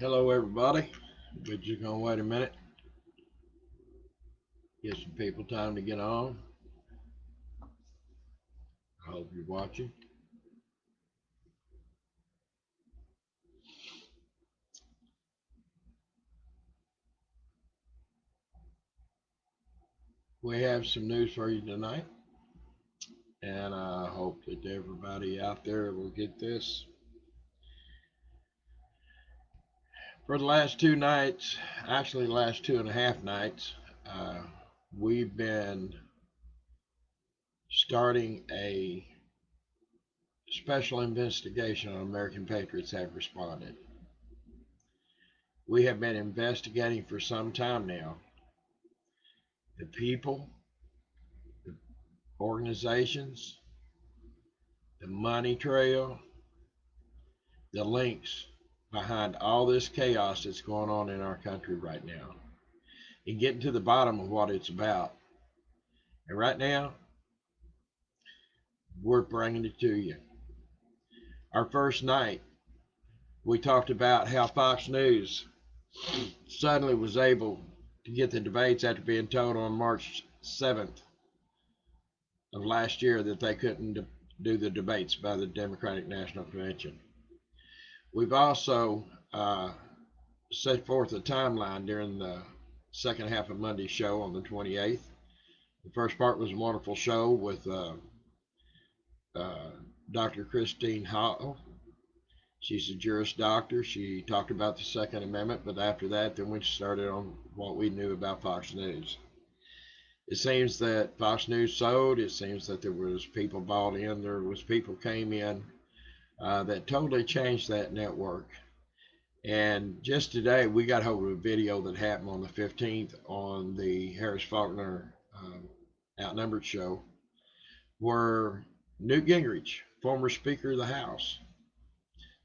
Hello, everybody. We're just gonna wait a minute, give some people time to get on. I hope you're watching. We have some news for you tonight, and I hope that everybody out there will get this. For the last two nights, actually, the last 2.5 nights, we've been starting a special investigation on American Patriots have responded. We have been investigating for some time now the people, the organizations, the money trail, the links behind all this chaos that's going on in our country right now, and getting to the bottom of what it's about. And right now, we're bringing it to you. Our first night, we talked about how Fox News suddenly was able to get the debates after being told on March 7th of last year that they couldn't do the debates by the Democratic National Convention. We've also set forth a timeline during the second half of Monday's show on the 28th. The first part was a wonderful show with Dr. Christine Hall. She's a Juris Doctor. She talked about the Second Amendment, but after that, then we started on what we knew about Fox News. It seems that Fox News sold. It seems that there was people bought in. There was people came in that totally changed that network. And just today, we got hold of a video that happened on the 15th on the Harris Faulkner Outnumbered show, where Newt Gingrich, former Speaker of the House,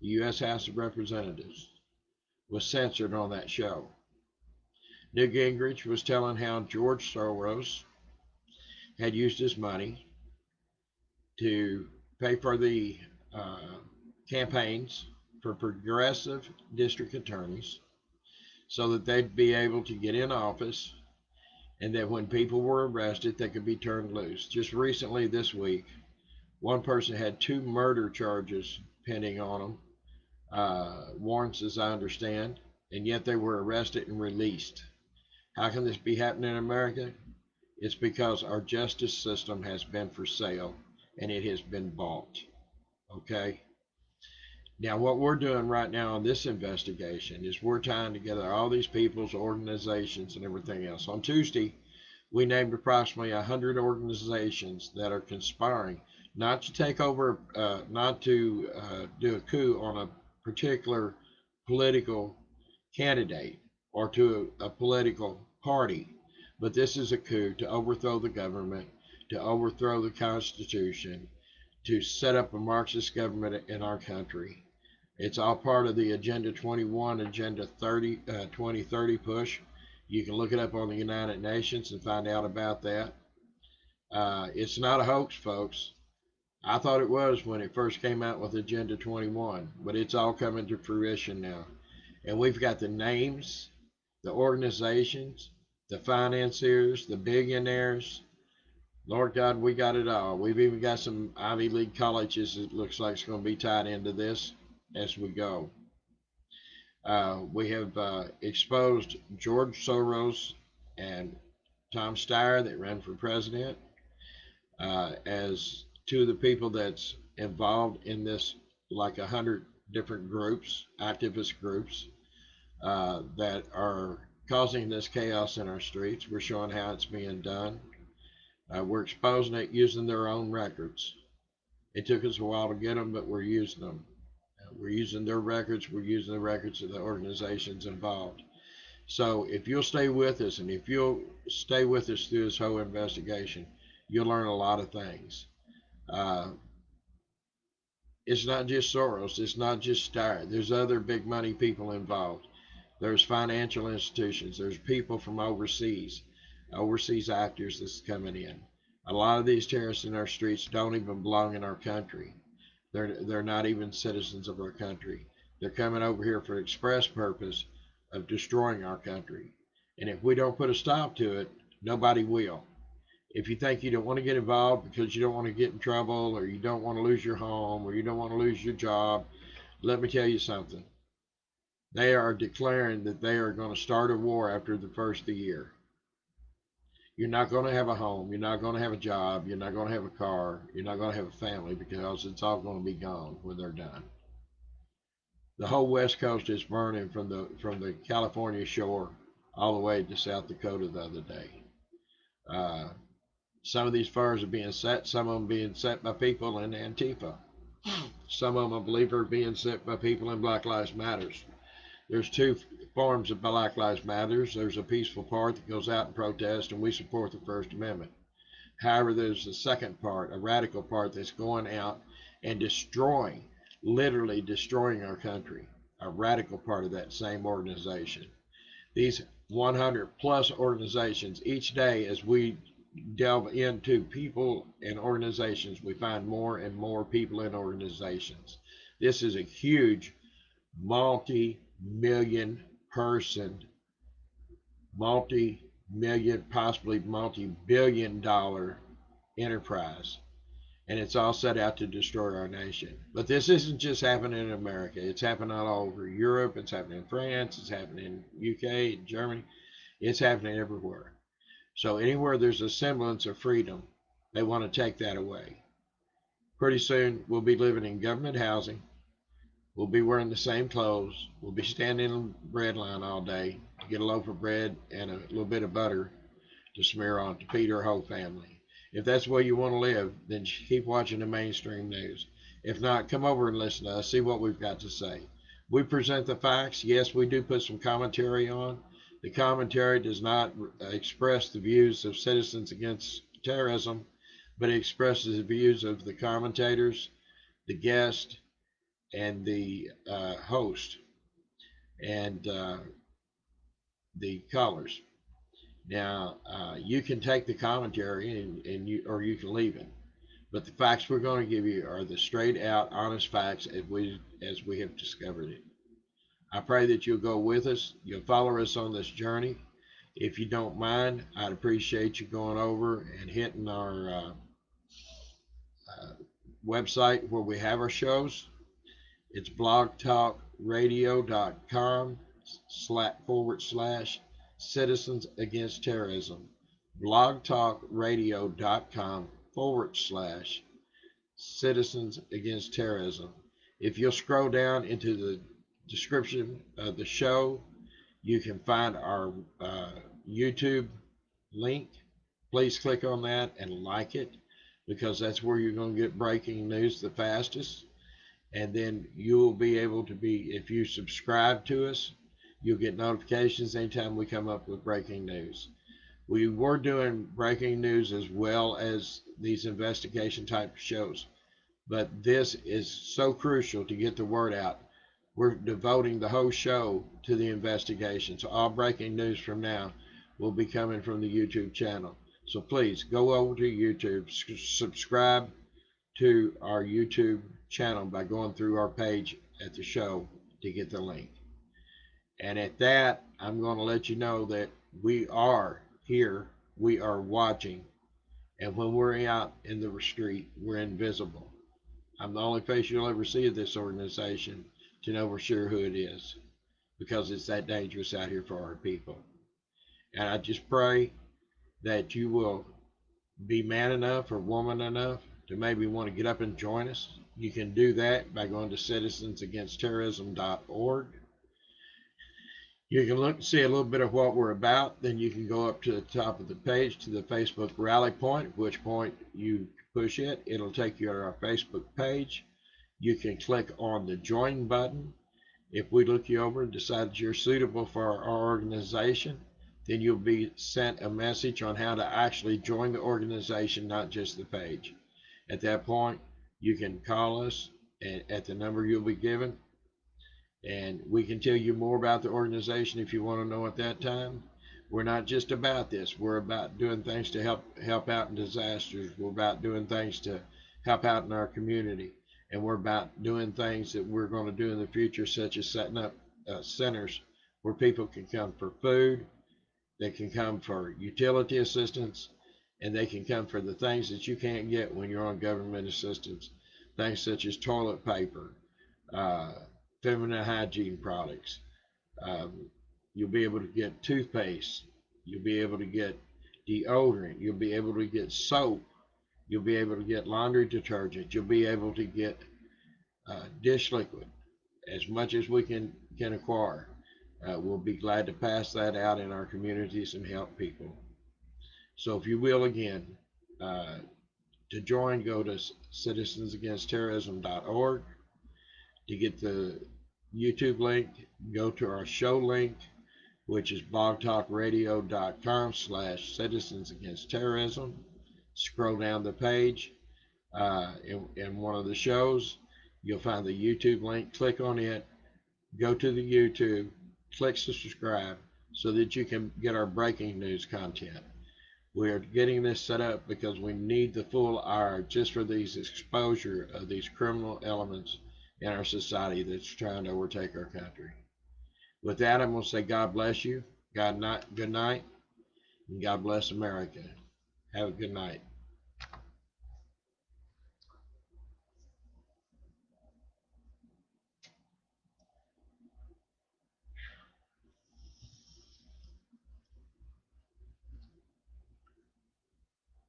the U.S. House of Representatives, was censored on that show. Newt Gingrich was telling how George Soros had used his money to pay for the campaigns for progressive district attorneys so that they'd be able to get in office, and that when people were arrested, they could be turned loose. Just recently this week, one person had 2 murder charges pending on them, warrants as I understand, and yet they were arrested and released. How can this be happening in America? It's because our justice system has been for sale and it has been bought. Okay? Now, what we're doing right now in this investigation is we're tying together all these people's organizations and everything else. On Tuesday, we named approximately 100 organizations that are conspiring not to take over, not to do a coup on a particular political candidate or to a political party, but this is a coup to overthrow the government, to overthrow the Constitution, to set up a Marxist government in our country. It's all part of the Agenda 21, Agenda 2030 push. You can look it up on the United Nations and find out about that. It's not a hoax, folks. I thought it was when it first came out with Agenda 21, but it's all coming to fruition now. And we've got the names, the organizations, the financiers, the billionaires. Lord God, we got it all. We've even got some Ivy League colleges that looks like it's going to be tied into this as we go. We have exposed George Soros and Tom Steyer that ran for president as 2 of the people that's involved in this, like 100 different groups, activist groups that are causing this chaos in our streets. We're showing how it's being done. We're exposing it using their own records. It took us a while to get them, but we're using them. We're using their records. We're using the records of the organizations involved. So if you'll stay with us, and if you'll stay with us through this whole investigation, you'll learn a lot of things. It's not just Soros. It's not just Steyer. There's other big money people involved. There's financial institutions. There's people from overseas actors that's coming in. A lot of these terrorists in our streets don't even belong in our country. They're not even citizens of our country. They're coming over here for the express purpose of destroying our country. And if we don't put a stop to it, nobody will. If you think you don't want to get involved because you don't want to get in trouble, or you don't want to lose your home, or you don't want to lose your job, let me tell you something. They are declaring that they are going to start a war after the first of the year. You're not going to have a home. You're not going to have a job. You're not going to have a car. You're not going to have a family, because it's all going to be gone when they're done. The whole West Coast is burning from the California shore all the way to South Dakota the other day. Uh, some of these fires are being set. Some of them being set by people in Antifa. Some of them, I believe, are being set by people in Black Lives Matters. There's two forms of Black Lives Matters. There's a peaceful part that goes out and protests, and we support the First Amendment. However, there's the second part, a radical part, that's going out and destroying, literally destroying our country. A radical part of that same organization. These 100 plus organizations, each day as we delve into people and organizations, we find more and more people in organizations. This is a huge multi-million person, multi-million, possibly multi-billion dollar enterprise. And it's all set out to destroy our nation. But this isn't just happening in America. It's happening all over Europe. It's happening in France. It's happening in UK, Germany. It's happening everywhere. So anywhere there's a semblance of freedom, they want to take that away. Pretty soon we'll be living in government housing. We'll be wearing the same clothes. We'll be standing in the bread line all day to get a loaf of bread and a little bit of butter to smear on to feed our whole family. If that's the way you want to live, then keep watching the mainstream news. If not, come over and listen to us, see what we've got to say. We present the facts. Yes, we do put some commentary on. The commentary does not express the views of Citizens Against Terrorism, but it expresses the views of the commentators, the guest, and the host, and the callers. Now, you can take the commentary and you can leave it. But the facts we're going to give you are the straight out, honest facts as we have discovered it. I pray that you'll go with us. You'll follow us on this journey. If you don't mind, I'd appreciate you going over and hitting our website where we have our shows. It's blogtalkradio.com/ Citizens Against Terrorism. blogtalkradio.com/ Citizens Against Terrorism. If you'll scroll down into the description of the show, you can find our YouTube link. Please click on that and like it, because that's where you're going to get breaking news the fastest. And then you will be able to if you subscribe to us, you'll get notifications anytime we come up with breaking news. We were doing breaking news as well as these investigation type shows, but this is so crucial to get the word out. We're devoting the whole show to the investigation. So all breaking news from now will be coming from the YouTube channel. So please go over to YouTube, subscribe to our YouTube channel by going through our page at the show to get the link. And at that, I'm going to let you know that we are here, we are watching, and when we're out in the street, we're invisible. I'm the only face you'll ever see of this organization to know for sure who it is, because it's that dangerous out here for our people. And I just pray that you will be man enough or woman enough to maybe want to get up and join us. You can do that by going to citizensagainstterrorism.org. You can look and see a little bit of what we're about. Then you can go up to the top of the page to the Facebook rally point, at which point you push it. It'll take you to our Facebook page. You can click on the join button. If we look you over and decide that you're suitable for our organization, then you'll be sent a message on how to actually join the organization, not just the page. At that point, you can call us at the number you'll be given, and we can tell you more about the organization if you want to know at that time. We're not just about this. We're about doing things to help out in disasters. We're about doing things to help out in our community. and we're about doing things that we're going to do in the future, such as setting up centers where people can come for food, they can come for utility assistance, and they can come for the things that you can't get when you're on government assistance. Things such as toilet paper, uh, feminine hygiene products. Um, you'll be able to get toothpaste. You'll be able to get deodorant. You'll be able to get soap. You'll be able to get laundry detergent. You'll be able to get dish liquid, as much as we can acquire. We'll be glad to pass that out in our communities and help people. So if you will, again, uh, to join, go to citizensagainstterrorism.org. To get the YouTube link, go to our show link, which is blogtalkradio.com/citizensagainstterrorism. Scroll down the page. In one of the shows, you'll find the YouTube link. Click on it, go to the YouTube, click subscribe so that you can get our breaking news content. We are getting this set up because we need the full hour just for these exposure of these criminal elements in our society that's trying to overtake our country. With that, I'm going to say God bless you, good night, and God bless America. Have a good night.